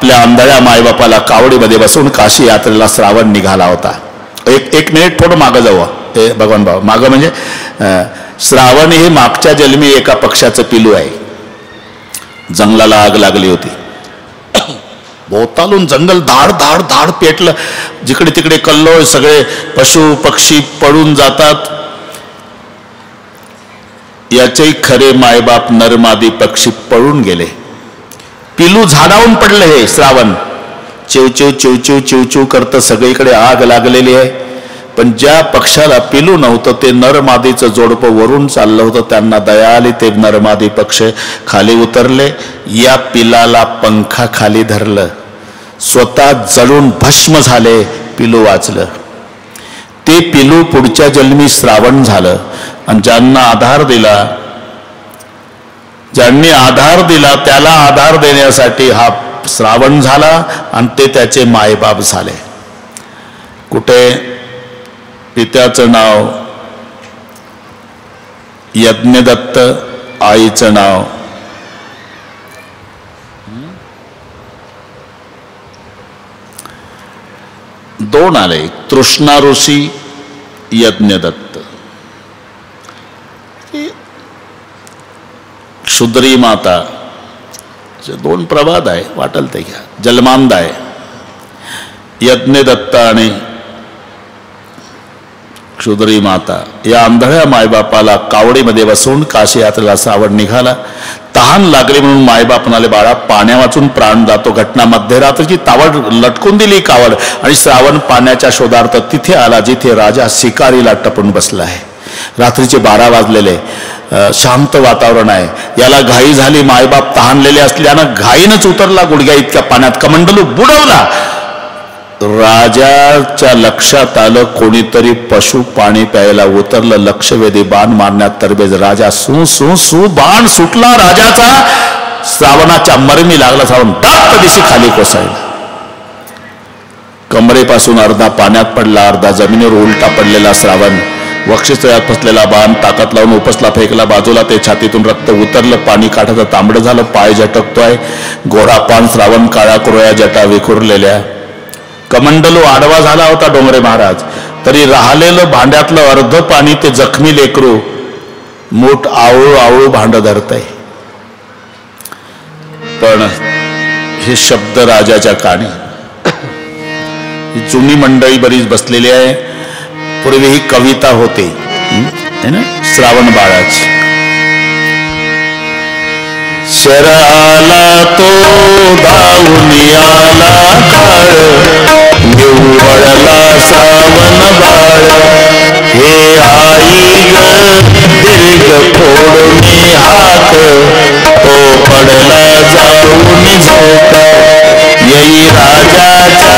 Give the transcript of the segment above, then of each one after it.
आपल्या आंधळ्या मायबापाला कावडीमध्ये बसून काशी यात्रेला श्रावण निघाला होता. एक मिनिट थोडं मागं जाऊ. हे भगवान भाऊ मागं म्हणजे श्रावण हे मागच्या जन्मी एका पक्षाचं पिलू आहे. जंगलाला आग लागली होती. भोवतालून जंगल धाड धाड धाड पेटलं. जिकडे तिकडे कल्लोळ, सगळे पशु पक्षी पळून जातात. याचे खरे मायबाप नरमादी पक्षी पळून गेले. पिलू झाडावून पडले. हे श्रावण चिवचिव चिवचिव चिवचिव करतं. सगळीकडे आग लागलेली आहे. पण ज्या पक्षाला पिलू नव्हतं ते नरमादीचं जोडपं वरून चाललं होतं. त्यांना दया आली. ते नरमादी पक्ष खाली उतरले. या पिलाला पंखा खाली धरलं. स्वतः जळून भस्म झाले. पिलू वाचलं. ते पिलू पुढच्या जन्मी श्रावण झालं. आणि ज्यांनी आधार दिला त्याला आधार देण्यासाठी हा श्रावण झाला. आणि ते त्याचे मायबाप झाले. कुठे पित्याचं नाव यज्ञदत्त, आईचं नाव दोन आले. तृष्णा ऋषी, यज्ञदत्त. क्षुद्री माता दोन प्रवाद आहे. वाटल ते घ्या. जन्मांध आहे. यज्ञदत्त आणि क्षुद्री माता या आंधळ्या मायबापाला कावडीमध्ये बसून काशी यात्रेला श्रावण निघाला. तहान लागली म्हणून मायबाप म्हणाले, बाळा पाण्या वाचून प्राण जातो. घटना मध्यरात्रीची तावड लटकून दिली कावड आणि श्रावण पाण्याच्या शोधार्थ तिथे आला जिथे राजा शिकारीला टपून बसला आहे. रात्रीचे 12 वाजलेले. शांत वातावरण आहे. याला घाई झाली. मायबाप तहानलेले असल्यानं घाईनच उतरला गुडघ्या इतक्या पाण्यात. कमंडलू बुडवला. राजाच्या लक्षात आलं कोणीतरी पशु पाणी प्यायला उतरलं. लक्षवेधी बाण मारण्यात तरबेज. राजा सू सू सू बाण सुटला राजाचा. श्रावणाच्या मरमी लागला. श्रावण दाट दिशी खाली कोसळला. कमरेपासून अर्धा पाण्यात पडला, अर्धा जमिनीवर उलटा पडलेला श्रावण. वक्षस्थळात फसलेला बाण ताकद लावून उपसला, फेकला बाजूला. ते छातीतून रक्त उतरलं. पाणी काठाचं तांबडं झालं. पाय झटकतोय. गोरा पान श्रावण, काळ्या कुरळ्या जटा विखुरलेल्या. कमंडलू आडवा झाला होता डोंगरे महाराज. तरी राहिलेलं भांड्यातलं अर्ध पाणी ते जखमी लेकरू मूठ आवळू आवळू भांड धरतय. पण हे शब्द राजाच्या कानी. जुनी मंडळी बरीच बसलेली आहे. पूर्वी ही कविता होती ना श्रावण बाळाची. शराला तो धावून आला काळ, निव्वळला सावन बाळ. हे आई ग दीर्घ फोडून हात, तो पडला जाऊन झोप. येई राजाच्या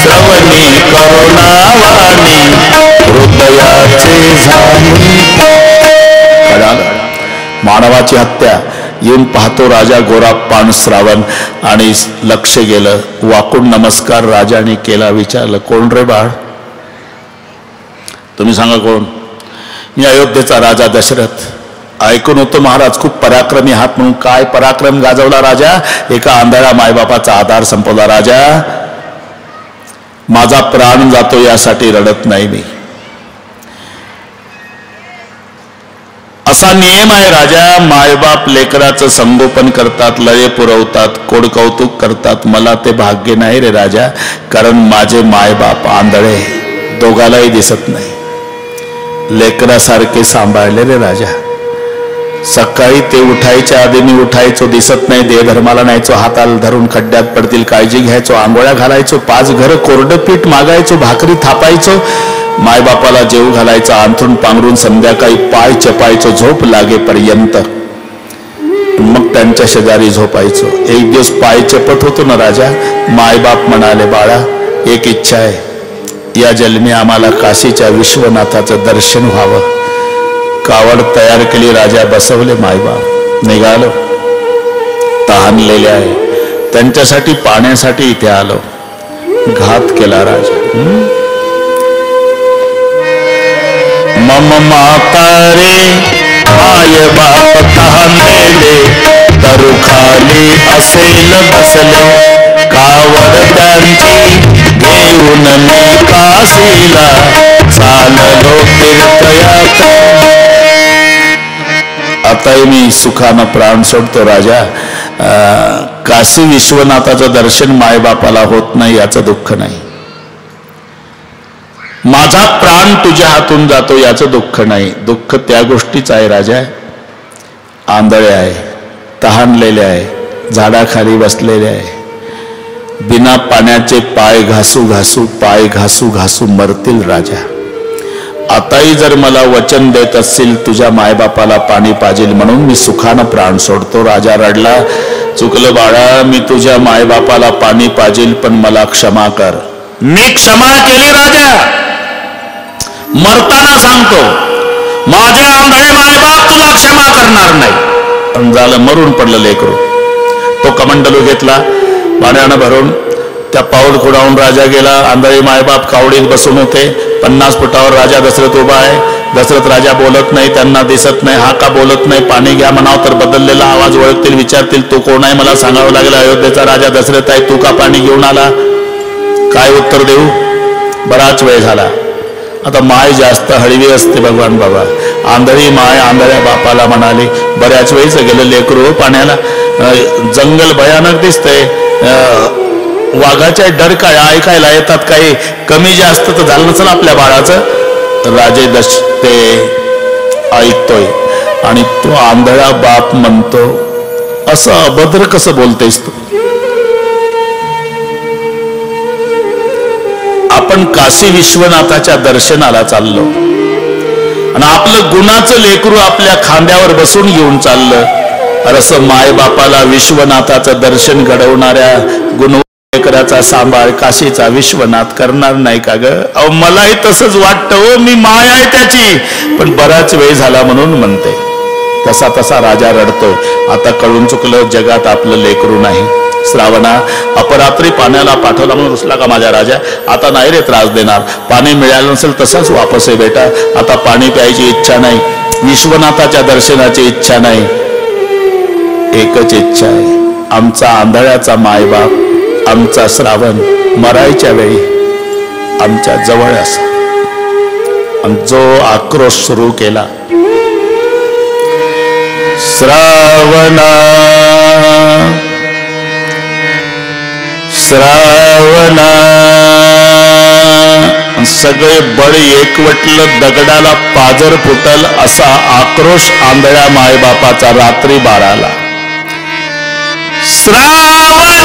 श्रवणी करुणावाणी, हृदयाचे झाली. मानवाची हत्या. येऊन पाहतो राजा गोरा पान श्रावण आणि लक्ष गेलं. वाकून नमस्कार राजाने केला. विचारलं, कोण रे बाळ? तुम्ही सांगा कोण? मी अयोध्येचा राजा दशरथ. ऐकून होतो महाराज खूप पराक्रमी आहात म्हणून. काय पराक्रम गाजवला राजा? एका आंधळ्या मायबापाचा आधार संपवला. राजा माझा प्राण जातो यासाठी रडत नाही मी. असा नियम आहे राजा. मायबाप लेकराचं संगोपन करतात, लये पुरवतात, कोड कौतुक करतात. मला ते भाग्य नाही रे राजा. कारण माझे मायबाप आंधळे, दोघालाही दिसत नाही. लेकरासारखे सांभाळले रे राजा. सकाळी ते उठायच्या आधी मी उठायचो, दिसत नाही. देहधर्माला न्यायचो, हाताला धरून खड्ड्यात पडतील काळजी घ्यायचो. आंघोळ्या घालायचो, 5 घरं कोरडं पीठ मागायचो, भाकरी थापायचो. मायबापाला जेव घालायचा, अंथरून पांघरून संध्याकाळी पाय चपायचो झोप लागेपर्यंत. मग त्यांच्या शेजारी झोपायचो. एक दिवस पाय चपत होतो ना राजा. मायबाप म्हणाले, बाळा एक इच्छा आहे. या जन्मी आम्हाला काशीच्या विश्वनाथाचं दर्शन व्हावं. कावड तयार केली. राजा बसवले. मायबाप निघालो. तहानलेले आहे. त्यांच्यासाठी पाण्यासाठी इथे आलो. घात केला राजा. मम माता रे माय बाप तहानलेले, तरु खाली असेल बसले. काशीला चाललो तीर्थयात्रा. आताही मी सुखानं प्राण सोडतो राजा. काशी विश्वनाथाचं दर्शन मायबापाला होत नाही याचं दुःख नाही. माझा प्राण तुझ्या हातून जातो याचं दुःख नाही. दुःख त्या गोष्टीच आहे राजा. आंधळे आहे, तहानलेले आहे, झाडाखाली बसलेले आहे, बिना पाण्याचे पाय घासू घासू मरतील राजा. आताही जर मला वचन देत असतील तुझ्या मायबापाला पाणी पाजेल म्हणून मी सुखानं प्राण सोडतो. राजा रडला. चुकलं बाळा, मी तुझ्या मायबापाला पाणी पाजेल पण मला क्षमा कर. मी क्षमा केली राजा. मरताना सांगतो माझे आंधळे मायबाप तुला क्षमा करणार नाही. पण झालं, मरून पडलं लेकरू. तो कमंडलू घेतला, पाण्यानं भरून त्या पाऊल खुडावून राजा गेला. आंधळे मायबाप कावडीत बसून होते. 50 फुटावर राजा दशरथ उभा आहे. दशरथ राजा बोलत नाही, त्यांना दिसत नाही. हा का बोलत नाही? पाणी घ्या म्हणाव तर बदललेला आवाज ओळखतील, विचारतील तू कोण आहे? मला सांगावं लागेल अयोध्येचा राजा दशरथ आहे, तू का पाणी घेऊन आला? काय उत्तर देऊ? बराच वेळ झाला. आता माय जास्त हळवी असते भगवान बाबा. आंधळी माय आंधळ्या बापाला म्हणाली, बऱ्याच वेळच गेलं लेकरू पाण्याला, जंगल भयानक दिसतंय, वाघाच्या डर काय ऐकायला येतात, काही कमी जास्त तर झालं नसेल आपल्या बाळाचं. राजे ते ऐकतोय आणि तो आंधळा बाप म्हणतो, असं अभद्र कसं बोलतेस तू? आपण काशी विश्वनाथाच्या दर्शनाला चाललो आणि आपलं गुणाचं लेकरू आपल्या खांद्यावर बसून घेऊन चाललं. असं माय बापाला विश्वनाथाचं दर्शन घडवणाऱ्या गुणलेकराचा सांभाळ काशीचा विश्वनाथ करणार नाही का ग? अहो मलाही तसंच वाटतं हो, मी माय आहे त्याची, पण बराच वेळ झाला म्हणून म्हणते. तसा तसा राजा रडतोय. आता कळून चुकलं, जगात आपलं लेकरू नाही. श्रावणा, अपरात्री पाण्याला पाठवला म्हणून रुसला का माझा राजा? आता नाही रे त्रास देणार. पाणी मिळालं नसेल तसंच वापस आहे बेटा. आता पाणी प्यायची इच्छा नाही, विश्वनाथाच्या दर्शनाची इच्छा नाही. एकच इच्छा आहे, आमचा आंधळ्याचा मायबाप, आमचा श्रावण मरायच्या वेळी आमच्या जवळ असा. आणि जो आक्रोश सुरू केला, श्रावणा श्रावणा, सगळे बळ एकवटलं, दगडाला पाजर फुटल असा आक्रोश आंधळ्या मायबापाचा रात्री 12ला. श्रावणा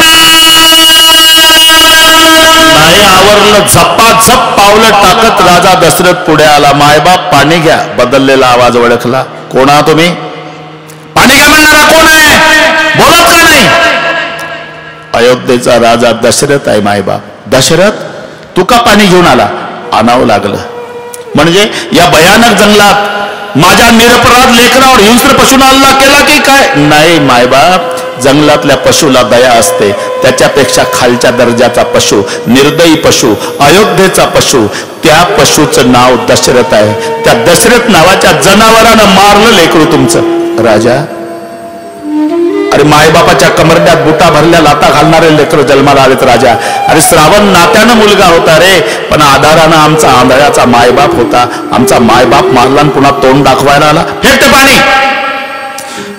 नाही आवरलं, झपाझप पावलं टाकत राजा दशरथ पुढे आला. मायबाप पाणी घ्या. बदललेला आवाज ओळखला. कोण आहात तुम्ही? पाणी घ्या म्हणणारा कोण आहे? बोलत का नाही? अयोध्येचा राजा दशरथ आहे मायबाप. दशरथ तू का पाणी घेऊन आला? आणावं लागलं. म्हणजे या भयानक जंगलात माझ्या निरपराध लेकरावर हिंस्र पशूने हल्ला केला की काय? नाही मायबाप, जंगलातल्या पशुला दया असते. त्याच्यापेक्षा खालच्या दर्जाचा पशु, निर्दयी पशु, अयोध्येचा पशु, त्या पशुचं नाव दशरथ आहे. त्या दशरथ नावाच्या जनावरानं मारलं लेकरू तुमचं. राजा, अरे मायबापाच्या कमरड्यात बुटा भरल्या लाता घालणारे लेकर जन्माला आलेत राजा. अरे श्रावण नात्यानं मुलगा होता रे, पण आधारानं आमचा आंधळ्याचा मायबाप होता. आमचा मायबाप मारला पुन्हा तोंड दाखवायला आला. फेक पाणी.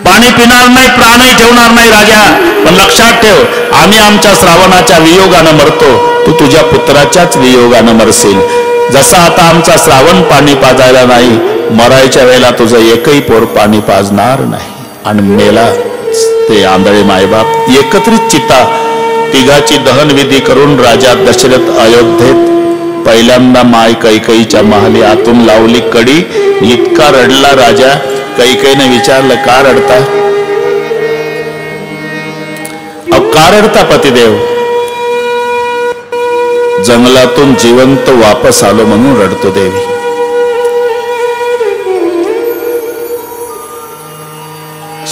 पाणी पिणार नाही, प्राणही ठेवणार नाही राजा. पण लक्षात ठेव, आम्ही आमच्या श्रावणाच्या वियोगानं मरतो, तू तुझ्या पुत्राच्याच वियोगानं मरशील. जसा आता आमचा श्रावण पाणी पाजायला नाही, मरायच्या वेळेला तुझं एकही पोर पाणी पाजणार नाही. आणि मेला ते आंधळे मायबाप. एकत्रित चिता तिघाची दहन विधी करून राजा दशरथ अयोध्येत पहिल्यांदा माय कैकेयीच्या महाली आतून लावली कडी. इतका रडला राजा. कैकेयीने विचारलं, का रडता? अब का रडता पतिदेव? जंगलातून जिवंत वापस आलो म्हणून रडतो देवी.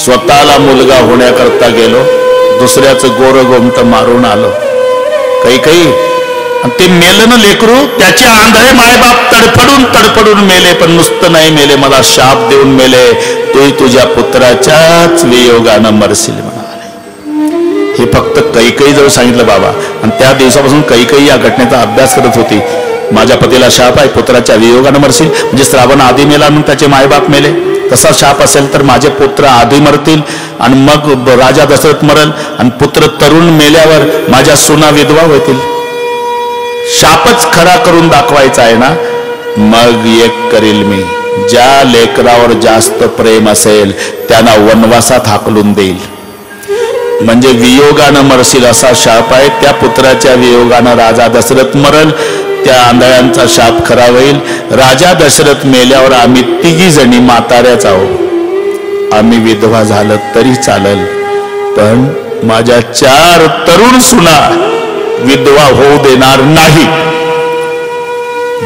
स्वतःला मुलगा होण्याकरता गेलो, दुसऱ्याचं गोर गोमट मारून आलो. कैकेयी, ते मेलं ना लेकरू, त्याचे आंधळे मायबाप तडफडून मेले. पण नुसतं नाही मेले, मला शाप देऊन मेले. तू तुझ्या पुत्राच्याच वियोगानं मरशील म्हणाले. हे फक्त कैकेयी जवळ सांगितलं बाबा. आणि त्या दिवसापासून कैकेयी या घटनेचा अभ्यास करत होती. माझ्या पतीला शाप आहे, पुत्राच्या वियोगानं मरशील. म्हणजे श्रावण आधी मेला म्हणून त्याचे मायबाप मेले, तसा शाप असेल तर माझे पुत्र आधी मरतील आणि मग राजा दशरथ मरल आणि पुत्र तरुण मेल्यावर माझ्या सुना विधवा होतील. शापच खरा करून दाखवायचा आहे ना. मग एक करील मी, ज्या लेकरावर जास्त प्रेम असेल त्यांना वनवासात हाकलून देईल. म्हणजे वियोगानं मरशील असा शाप आहे. त्या पुत्राच्या वियोगानं राजा दशरथ मरल, त्या आंधळ्यांचा शाप खरा होईल. राजा दशरथ मेल्यावर आम्ही तिघी जणी म्हाताऱ्याच आहोत. आम्ही विधवा झालं तरी चालल, पण माझ्या 4 तरुण सुना विधवा होऊ देणार नाही.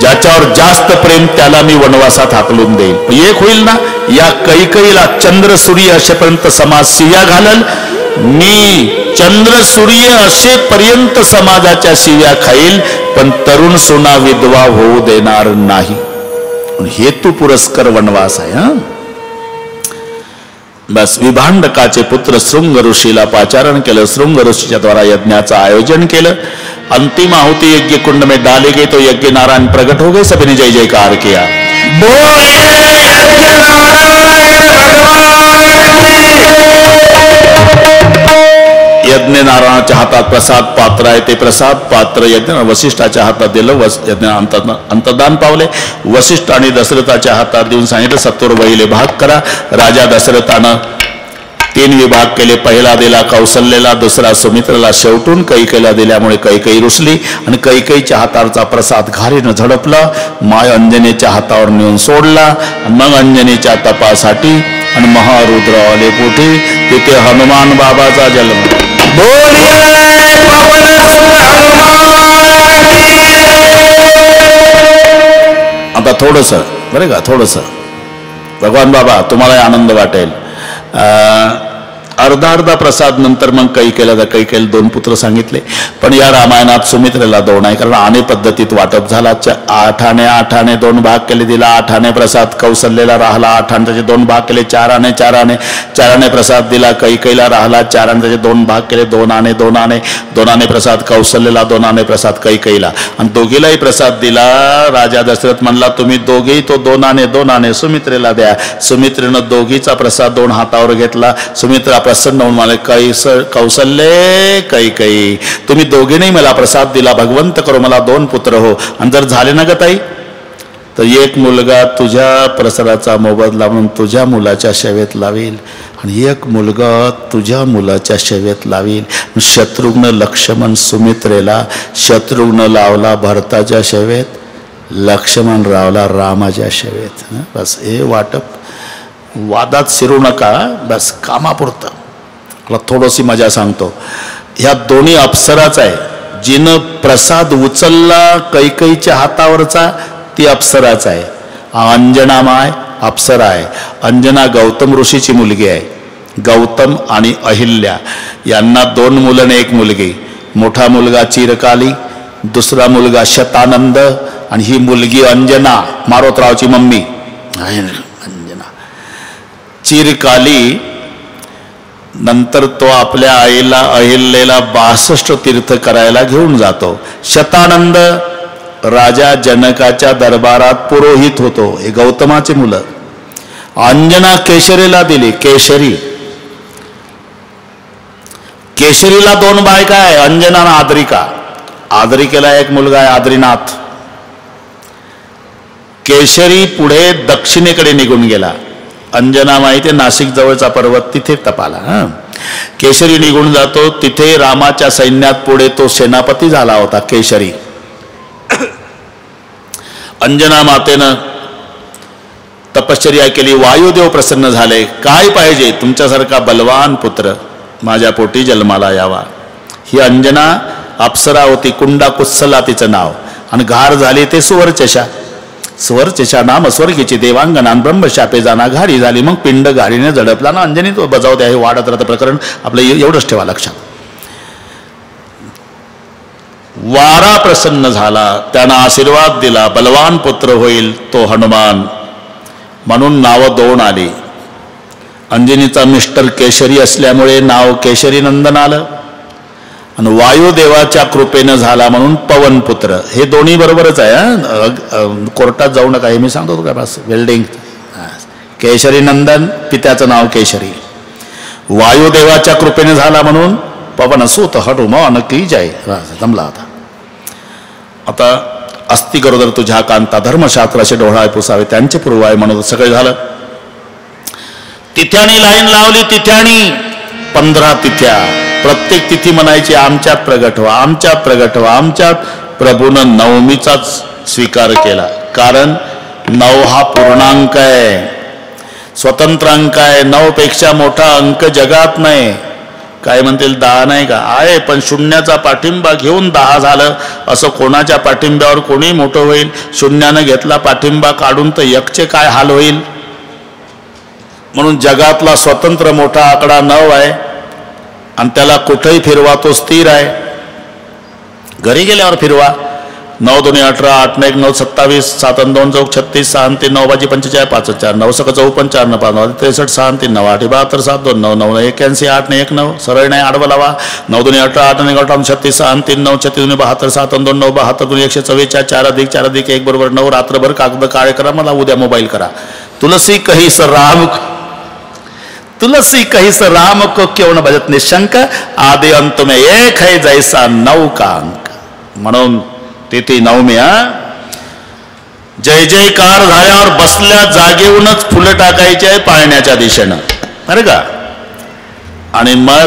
ज्याच्यावर जास्त प्रेम त्याला मी वनवासात हाकलून देईल. एक होईल ना. या कैकईला चंद्र सूर्य असेपर्यंत समाज शिव्या घालल, मी चंद्र सूर्य असेपर्यंत समाजाच्या शिव्या खाईल, पण तरुण सुना विधवा होऊ देणार नाही. हेतू पुरस्कर वनवास आहे. हा बस. विभांडकाचे पुत्र शृंग ऋषीला पाचारण केलं. शृंग ऋषीच्या द्वारा यज्ञाचं आयोजन केलं. अंतिम आहुति यज्ञ कुंड में डाले गए तो यज्ञ नारायण प्रकट हो गए. सभी ने जय जयकार किया. यज्ञ नारायणाच्या हातात प्रसाद पात्र आहे. ते प्रसाद पात्र यज्ञ वसिष्ठाच्या हातात दिलं. यज्ञ अंतर्धान पावले. वसिष्ठ आणि दशरथाच्या हातात देऊन सांगितलं सत्वर वहिले भाग करा. राजा दशरथानं 3 विभाग केले. पहिला दिला कौशल्याला, दुसरा सुमित्राला, शेवटून कैकेयीला दिल्यामुळे कैकेयी रुसली आणि कैकेयीच्या हातावरचा प्रसाद घारीनं झडपला. माय अंजनीच्या हातावर नेऊन सोडला. मग अंजनीच्या तपासाठी आणि महारुद्र आले पोटी. तिथे हनुमान बाबाचा जन्म. आता थोडस बरं का, थोडस भगवान बाबा तुम्हाला आनंद वाटेल. अर्धा प्रसाद नंतर मग कैकेयीला 2 पुत्र सांगितले. पण या रामायणात सुमित्रेला 2 आहे, कारण आणे पद्धतीत वाटप झाला. 8 आणे 2 भाग केले. दिला 8 आणे प्रसाद. कौशल्याला राहिला 8 आणे, त्याचे 2 भाग केले. 4 आणे प्रसाद दिला. कैकेयीला राहिला 4 आणे, त्याचे 2 भाग केले. 2 आणे प्रसाद कौशल्याला, 2 आणे प्रसाद कैकेयीला. आणि दोघीलाही प्रसाद दिला. राजा दशरथ म्हणला तुम्ही दोघेही तो 2 आणे सुमित्रेला द्या. सुमित्रेनं दोघीचा प्रसाद 2 हातावर घेतला. सुमित्रा प्रसन्न होऊन म्हणाले कौशल्ये कैकेयी, तुम्ही दोघींनी मला प्रसाद दिला. भगवंत करो मला 2 पुत्र हो. आणि जर झाले ना ग ताई, तर एक मुलगा तुझ्या प्रसादाचा मोबदला म्हणून तुझ्या मुलाच्या सेवेत लावील आणि एक मुलगा तुझ्या मुलाच्या सेवेत लावील. शत्रुघ्न लक्ष्मण सुमित्रेला, शत्रुघ्न लावला भरताच्या सेवेत, लक्ष्मण रावला रामाच्या सेवेत. बस हे वाटप. वादात शिरू नका, बस कामापुरतं. मला थोडीशी मजा सांगतो. ह्या दोन्ही अप्सराच आहे. जिनं प्रसाद उचलला कैकेयीच्या हातावरचा ती अप्सराच आहे. अंजना माय अप्सरा आहे. अंजना गौतम ऋषीची मुलगी आहे. गौतम आणि अहिल्या यांना 2 मुलं आणि 1 मुलगी. मोठा मुलगा चिरकाली, दुसरा मुलगा शतानंद आणि ही मुलगी अंजना, मारोतरावची मम्मी अंजना. चिरकाली नंतर तो आपल्या आईला अहिल्याला 62 तीर्थ करायला घेऊन जातो. शतानंद राजा जनकाच्या दरबारात पुरोहित होतो. हे गौतमाचे मुलं. अंजना केशरीला दिली. केशरीला 2 बायका आहे, अंजना आणि आद्रिका. आद्रिकेला 1 मुलगा आहे आद्रीनाथ. केशरी पुढे दक्षिणेकडे निघून गेला. अंजना माहिती नाशिक जवळचा पर्वत, तिथे तपाला. केशरी निघून जातो. तिथे रामाच्या सैन्यात पुढे तो सेनापती झाला होता केशरी. अंजना मातेनं तपश्चर्या केली. वायुदेव प्रसन्न झाले. काय पाहिजे? तुमच्यासारखा बलवान पुत्र माझ्या पोटी जन्माला यावा. ही अंजना अप्सरा होती. कुंडा कुत्सला तिचं नाव. आणि घार झाली ते सुवर्चशा. स्वर्चशा नाम स्वर्गीची देवांगणान ब्रह्मशापे जाना घारी झाली. मग पिंड घारीने झडपला ना अंजनी तो बजावते. हे वाढत राहतं प्रकरण. आपलं एवढंच ठेवा लक्षात. वारा प्रसन्न झाला. त्यानं आशीर्वाद दिला. बलवान पुत्र होईल तो हनुमान. म्हणून नावं 2 आली. अंजनीचा मिस्टर केशरी असल्यामुळे नाव केशरी नंदन आलं आणि वायुदेवाच्या कृपेनं झाला म्हणून पवनपुत्र. हे दोन्ही बरोबरच आहे. कोर्टात जाऊ नका, हे मी सांगतो का बस. वेल्डिंग केशरी नंदन, पित्याचं नाव केशरी. वायुदेवाच्या कृपेने झाला म्हणून पवन सूत हनुमान की जय. जमला आता. आता अस्ति गरोदर तुझ्या कांता धर्मशास्त्राचे डोळाय पुसावे त्यांचे पूर्वाय म्हणून सगळे झालं. तिथ्यानी लाईन लावली. तिथ्यानी 15 तिथ्या. प्रत्येक तिथी म्हणायची आमच्यात प्रगट व्हा, आमच्यात प्रगट व्हा, आमच्यात. प्रभूनं नवमीचाच स्वीकार केला. कारण 9 हा पूर्णांक आहे, स्वतंत्र अंक आहे. 9 पेक्षा मोठा अंक जगात नाही. काय म्हणतील 10 नाही का? आहे, पण शून्याचा पाठिंबा घेऊन 10 झालं. असं कोणाच्या पाठिंब्यावर कोणी मोठं होईल? शून्यानं घेतला पाठिंबा काढून तर एकचे काय हाल होईल? म्हणून जगातला स्वतंत्र मोठा आकडा 9 आहे आणि त्याला कुठेही फिरवा तो स्थिर आहे. घरी गेल्यावर फिरवा. 9 2 18, 8 1 9 27, 7 2 4 36, 6 3 9 5 45, 5 4 9 6 54, 4 9 5 9 63, 6 3 9 8 72, 7 2 9 9 81, 8 1 9. सरळ नाही, आडवा लावा. 9 2 18, 8 1 18, 36, 6 3 9 36 2 72, 7 2 9 72, 144, 4 अधिक 4 अधिक 1 बरोबर 9. रात्रभर कागद काळे करा, मला उद्या मोबाईल करा. तुलसी कही स राम, तुलसी कही स राम को क्यों न भजत निशंक, आदि अंत में एक है जैसा 9 का अंक. म्हणून तिथी 9 जय जयकार झाल्यावर बसल्या जागेहूनच फुलं टाकायची आहे पाळण्याच्या दिशेनं, बरं का. आणि मग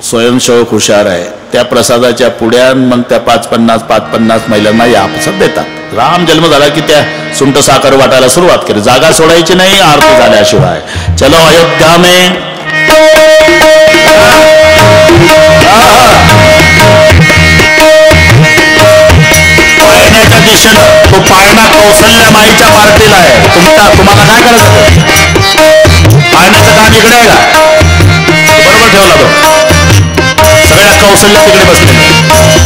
स्वयंसेवक हुशार आहे. त्या प्रसादाच्या पुड्या मग त्या 550 महिलांना यापसत देतात. राम जन्म झाला की त्या सुंट साखर वाटायला सुरुवात केली. जागा सोडायची नाही आरती झाल्याशिवाय. चलो अयोध्या में पाळण्याच्या दिशेनं तो पाळणा कौशल्य माईच्या पार्टीला आहे. तुम्हाला काय करायचं? पाळण्याचं काम इकडे आहे का? बरोबर ठेवला तो. सगळ्या कौशल्य तिकडे बसले.